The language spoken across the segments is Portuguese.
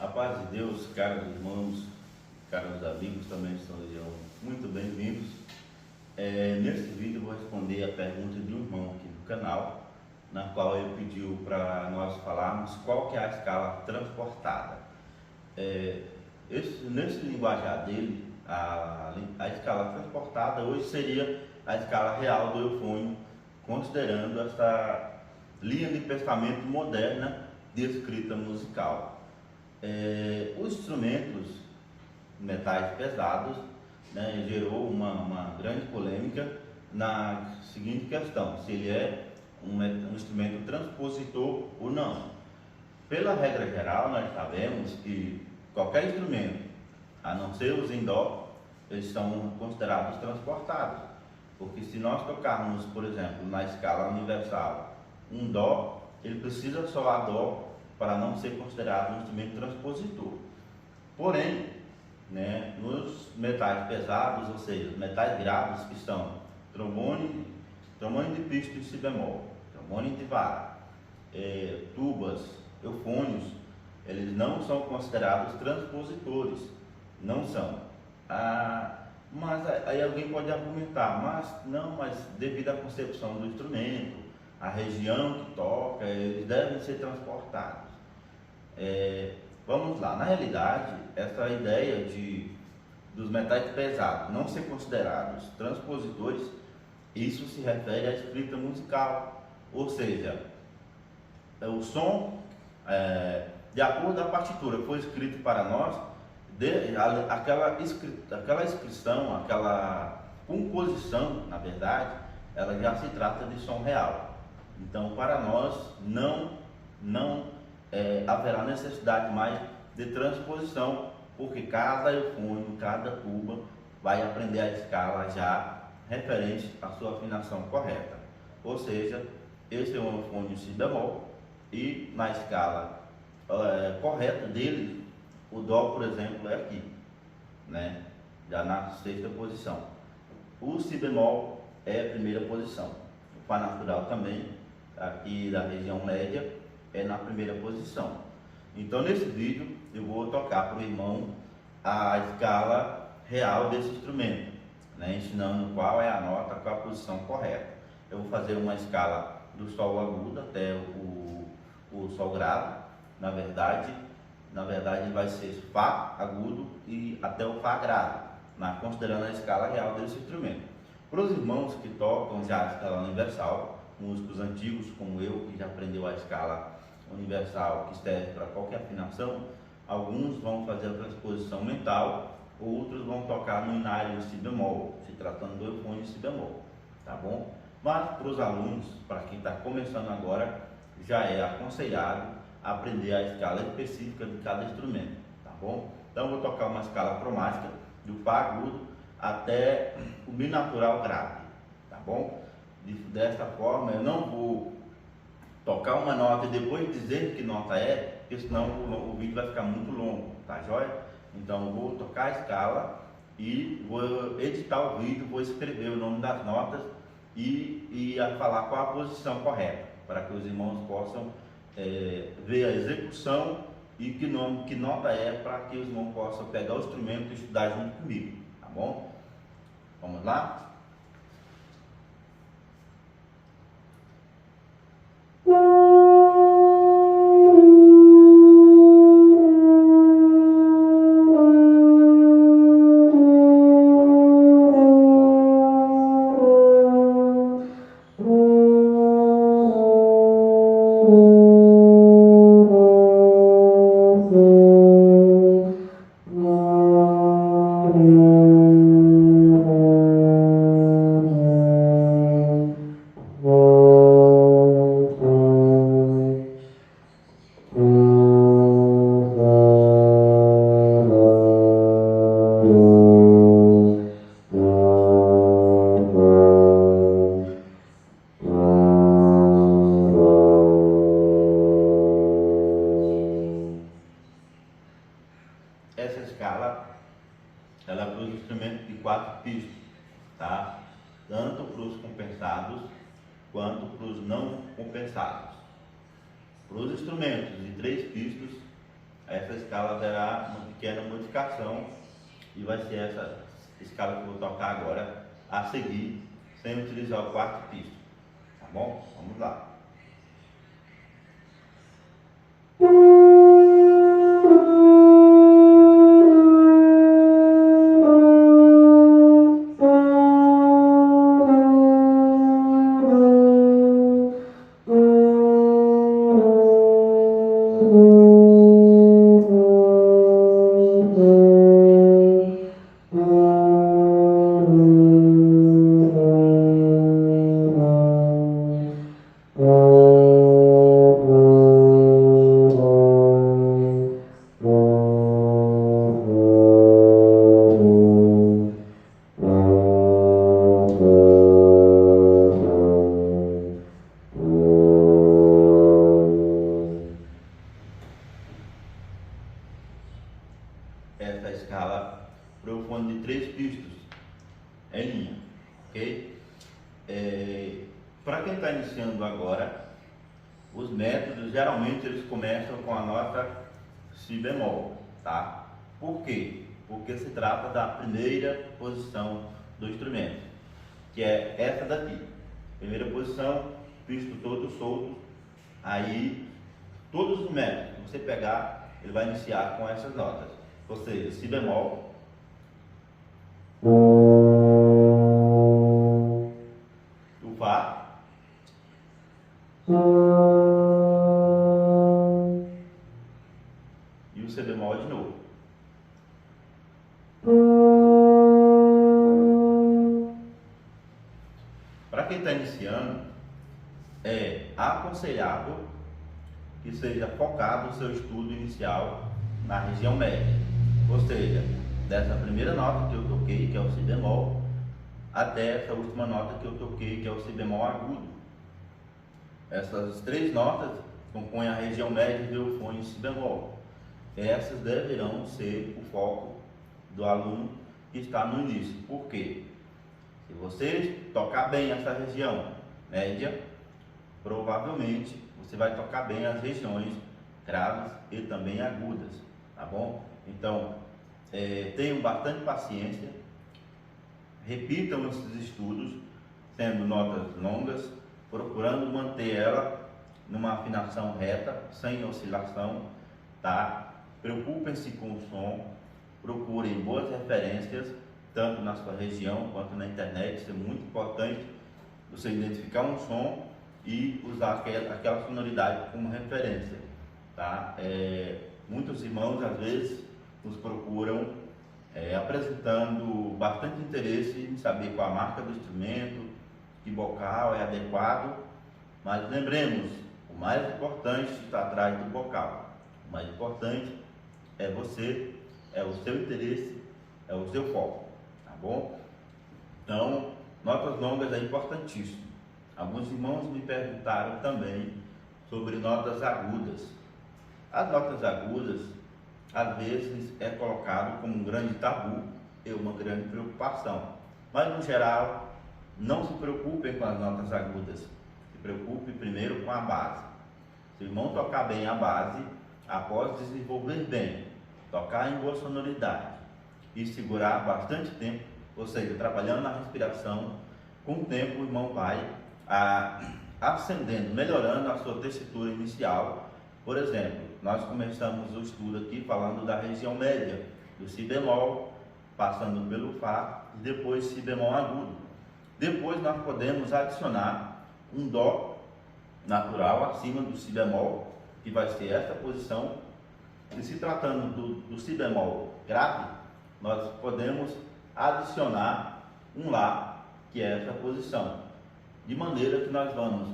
A paz de Deus, caros irmãos, caros amigos, também sejam muito bem-vindos. Nesse vídeo eu vou responder a pergunta de um irmão aqui no canal, na qual ele pediu para nós falarmos qual que é a escala transportada. Nesse linguajar dele, a escala transportada hoje seria a escala real do eufônio, considerando essa linha de pensamento moderna de escrita musical. Os instrumentos metais pesados, gerou uma grande polêmica na seguinte questão: se ele é um instrumento transpositor ou não. Pela regra geral, nós sabemos que qualquer instrumento, a não ser os em dó, eles são considerados transportados, porque se nós tocarmos, por exemplo, na escala universal, um dó, ele precisa soar dó para não ser considerado um instrumento transpositor. Porém, nos metais pesados, ou seja, os metais graves, que são trombone de pisto e si bemol, trombone de vara, tubas, eufônios, eles não são considerados transpositores, não são. Mas aí alguém pode argumentar, mas devido à concepção do instrumento, a região que toca, eles devem ser transportados. Vamos lá, na realidade, essa ideia dos metais pesados não ser considerados transpositores, isso se refere à escrita musical, ou seja, o som, de acordo com a partitura que foi escrito para nós, aquela inscrição, aquela composição, na verdade, ela já se trata de som real. Então, para nós, não haverá necessidade mais de transposição, porque cada eufônio, cada tuba vai aprender a escala já referente à sua afinação correta. Ou seja, esse é um eufônio si bemol e na escala correta dele, o dó, por exemplo, é aqui, já na sexta posição. O si bemol é a primeira posição. O fá natural também, aqui da região média, é na primeira posição. Então, nesse vídeo, eu vou tocar para o irmão a escala real desse instrumento, ensinando qual é a nota, qual a posição correta. Eu vou fazer uma escala do sol agudo até o sol grave. Na verdade vai ser fá agudo e até o fá grave, considerando a escala real desse instrumento. Para os irmãos que tocam já a escala universal, músicos antigos como eu, que já aprendeu a escala universal, que serve para qualquer afinação, alguns vão fazer a transposição mental, outros vão tocar no inário si bemol, se tratando do eufônio si bemol, tá bom? Mas para os alunos, para quem está começando agora, já é aconselhado aprender a escala específica de cada instrumento, tá bom? Então eu vou tocar uma escala cromática do fá agudo até o mi natural grave, tá bom? Dessa forma eu não vou tocar uma nota e depois dizer que nota é, porque senão o vídeo vai ficar muito longo, tá joia? Então eu vou tocar a escala e vou editar o vídeo, vou escrever o nome das notas e falar qual a posição correta, para que os irmãos possam ver a execução e que nota é, para que os irmãos possam pegar o instrumento e estudar junto comigo, tá bom? Vamos lá? Essa escala, ela é para os instrumentos de 4 pistas, tá? Tanto para os compensados quanto para os não compensados. Para os instrumentos de 3 pistas, essa escala terá uma pequena modificação e vai ser essa escala que eu vou tocar agora a seguir, sem utilizar o quarto piso, tá bom? Vamos lá. Essa escala para o fone de 3 pistos em linha, ok? Para quem está iniciando agora, os métodos geralmente eles começam com a nota si bemol, tá? Por quê? Porque se trata da primeira posição do instrumento, que é essa daqui. Primeira posição, pisto todo solto. Aí todos os métodos que você pegar, ele vai iniciar com essas notas. Ou seja, si bemol, o fá, e o si bemol de novo. Para quem está iniciando, é aconselhável que seja focado o seu estudo inicial na região média. Ou seja, dessa primeira nota que eu toquei, que é o si bemol, até essa última nota que eu toquei, que é o si bemol agudo. Essas 3 notas compõem a região média do eufone e si bemol. Essas deverão ser o foco do aluno que está no início. Por quê? Se você tocar bem essa região média, provavelmente você vai tocar bem as regiões graves e também agudas, tá bom? Então, tenham bastante paciência, repitam esses estudos, sendo notas longas, procurando manter ela numa afinação reta, sem oscilação, tá? Preocupem-se com o som, procurem boas referências, tanto na sua região quanto na internet. Isso é muito importante, você identificar um som e usar aquela sonoridade como referência, tá? Muitos irmãos às vezes nos procuram apresentando bastante interesse em saber qual a marca do instrumento, que bocal é adequado, mas lembremos, o mais importante está atrás do bocal. O mais importante é você, é o seu interesse, é o seu foco, tá bom? Então, notas longas é importantíssimo. Alguns irmãos me perguntaram também sobre notas agudas. As notas agudas, às vezes, é colocado como um grande tabu e uma grande preocupação. Mas, no geral, não se preocupem com as notas agudas. Se preocupe primeiro com a base. Se o irmão tocar bem a base, após desenvolver bem, tocar em boa sonoridade e segurar bastante tempo, ou seja, trabalhando na respiração, com o tempo o irmão vai ascendendo, melhorando a sua tessitura inicial. Por exemplo, nós começamos o estudo aqui falando da região média, do si bemol, passando pelo fá e depois si bemol agudo. Depois nós podemos adicionar um dó natural acima do si bemol, que vai ser essa posição. E se tratando do si bemol grave, nós podemos adicionar um lá, que é essa posição, de maneira que nós vamos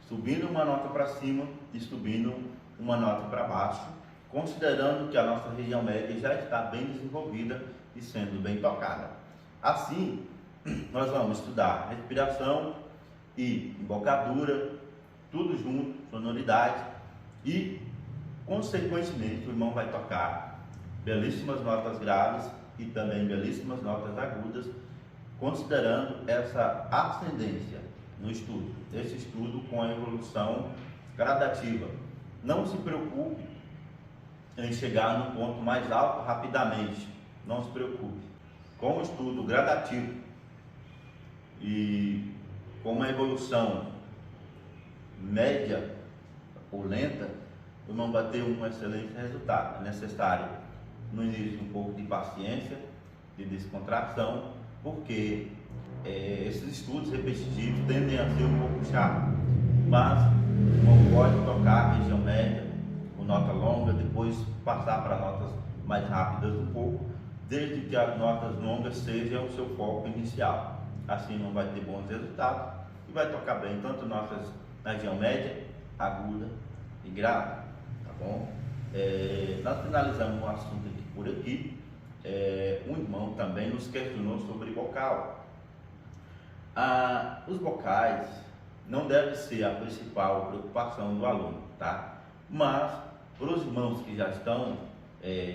subindo uma nota para cima e subindo uma nota para baixo, considerando que a nossa região média já está bem desenvolvida e sendo bem tocada. Assim, nós vamos estudar respiração e embocadura, tudo junto, sonoridade, e consequentemente o irmão vai tocar belíssimas notas graves e também belíssimas notas agudas, considerando essa ascendência no estudo, esse estudo com a evolução gradativa. Não se preocupe em chegar no ponto mais alto rapidamente. Não se preocupe. Com o estudo gradativo e com uma evolução média ou lenta, o irmão vai ter um excelente resultado. É necessário, no início, um pouco de paciência, de descontração, porque esses estudos repetitivos tendem a ser um pouco chatos, mas o irmão pode tocar a região média, com nota longa, depois passar para notas mais rápidas um pouco, desde que as notas longas sejam o seu foco inicial. Assim não vai ter bons resultados e vai tocar bem tanto notas na região média, aguda e grave, tá bom? Nós finalizamos o assunto aqui por aqui. Um irmão também nos questionou sobre vocal. Os vocais não devem ser a principal preocupação do aluno, tá? Mas para os irmãos que já estão,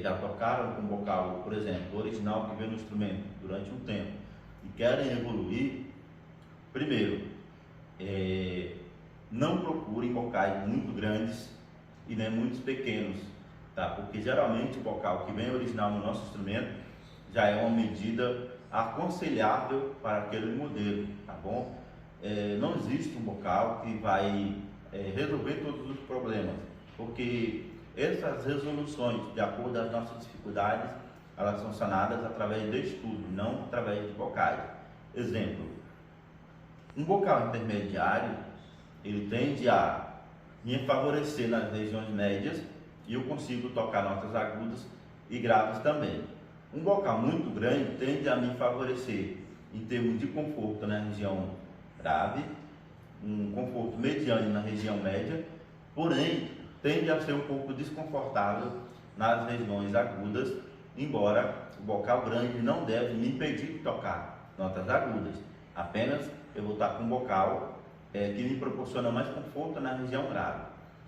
já tocaram com vocal, por exemplo, original que veio no instrumento durante um tempo e querem evoluir, primeiro, não procurem vocais muito grandes e nem muito pequenos, tá? Porque geralmente o vocal que vem original no nosso instrumento já é uma medida aconselhável para aquele modelo, tá bom? Não existe um vocal que vai resolver todos os problemas, porque essas resoluções, de acordo com as nossas dificuldades, elas são sanadas através de estudo, não através de vocais. Exemplo, um vocal intermediário, ele tende a me favorecer nas regiões médias e eu consigo tocar notas agudas e graves também. Um vocal muito grande tende a me favorecer em termos de conforto na região grave, um conforto mediano na região média, porém tende a ser um pouco desconfortável nas regiões agudas, embora o vocal grande não deve me impedir de tocar notas agudas, apenas eu vou estar com um vocal que me proporciona mais conforto na região grave.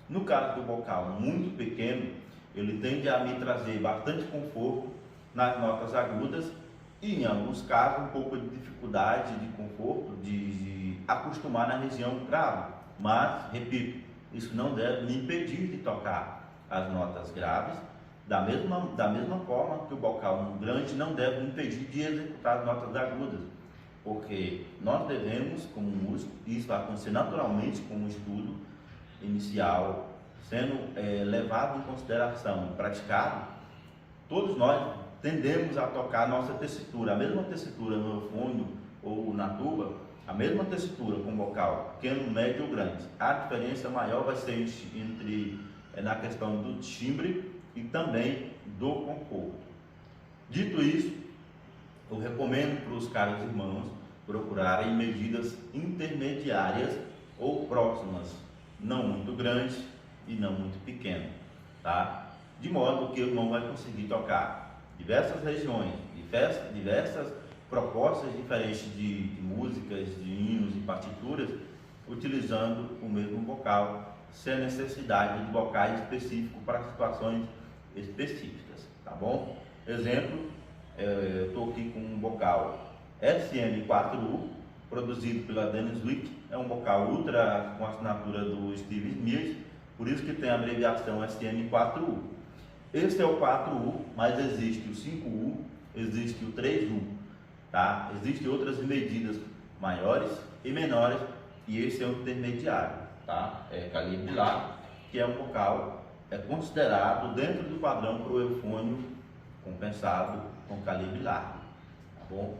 No caso do vocal muito pequeno, ele tende a me trazer bastante conforto nas notas agudas e, em alguns casos, um pouco de dificuldade de conforto, de acostumar na região grave. Mas, repito, isso não deve me impedir de tocar as notas graves, da mesma forma que o vocal grande não deve me impedir de executar as notas agudas, porque nós devemos, como músico, e isso vai acontecer naturalmente com o estudo inicial, sendo levado em consideração e praticado, todos nós tendemos a tocar a nossa tessitura, a mesma tessitura no eufônio ou na tuba, a mesma tessitura com vocal pequeno, médio ou grande. A diferença maior vai ser na questão do timbre e também do conforto. Dito isso, eu recomendo para os caros irmãos procurarem medidas intermediárias ou próximas, não muito grandes e não muito pequenas, tá? De modo que o irmão vai conseguir tocar diversas regiões, diversas propostas diferentes de músicas, de hinos e partituras, utilizando o mesmo vocal, sem a necessidade de vocais específicos para situações específicas, tá bom? Exemplo, eu estou aqui com um vocal SM4U, produzido pela Dennis Wick, é um vocal ultra com assinatura do Steve Smith, por isso que tem a abreviação SM4U. Esse é o 4U, mas existe o 5U, existe o 3U, tá? Existem outras medidas maiores e menores, e esse é o intermediário, tá? É calibre lá, que é um vocal considerado dentro do padrão para o eufônio compensado com calibre largo, tá bom?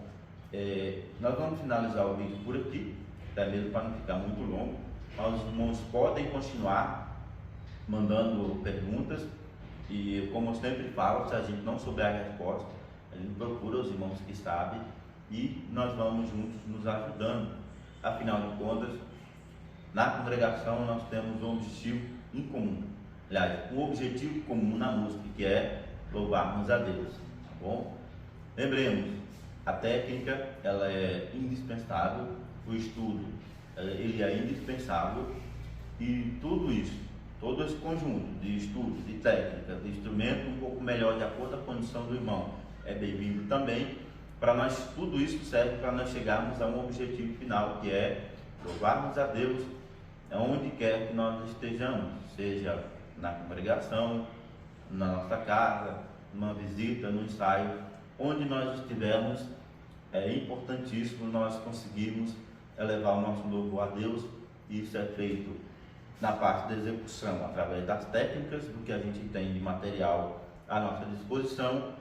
Nós vamos finalizar o vídeo por aqui, até mesmo para não ficar muito longo, mas os irmãos podem continuar mandando perguntas e, como eu sempre falo, se a gente não souber a resposta, a gente procura os irmãos que sabem e nós vamos juntos nos ajudando. Afinal de contas, na congregação nós temos um objetivo em comum, aliás, um objetivo comum na música, que é louvarmos a Deus, tá bom? Lembremos, a técnica ela é indispensável, o estudo ele é indispensável e tudo isso, todo esse conjunto de estudo, de técnica, de instrumento um pouco melhor de acordo com a condição do irmão é bem-vindo também. Para nós, tudo isso serve para nós chegarmos a um objetivo final, que é louvarmos a Deus onde quer que nós estejamos, seja na congregação, na nossa casa, numa visita, num ensaio, onde nós estivermos, é importantíssimo nós conseguirmos elevar o nosso louvor a Deus. Isso é feito na parte da execução, através das técnicas, do que a gente tem de material à nossa disposição,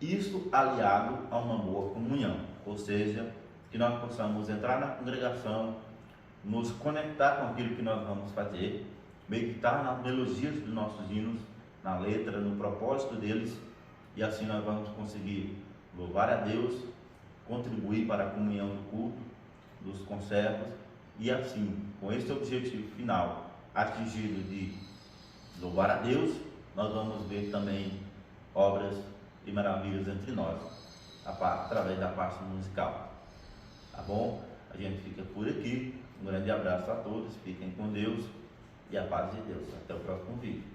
isso aliado a uma boa comunhão, ou seja, que nós possamos entrar na congregação, nos conectar com aquilo que nós vamos fazer, meditar nas melodias dos nossos hinos, na letra, no propósito deles, e assim nós vamos conseguir louvar a Deus, contribuir para a comunhão do culto, dos conservos, e assim, com esse objetivo final atingido de louvar a Deus, nós vamos ver também obras e maravilhas entre nós, através da parte musical. Tá bom? A gente fica por aqui. Um grande abraço a todos, fiquem com Deus e a paz de Deus. Até o próximo vídeo.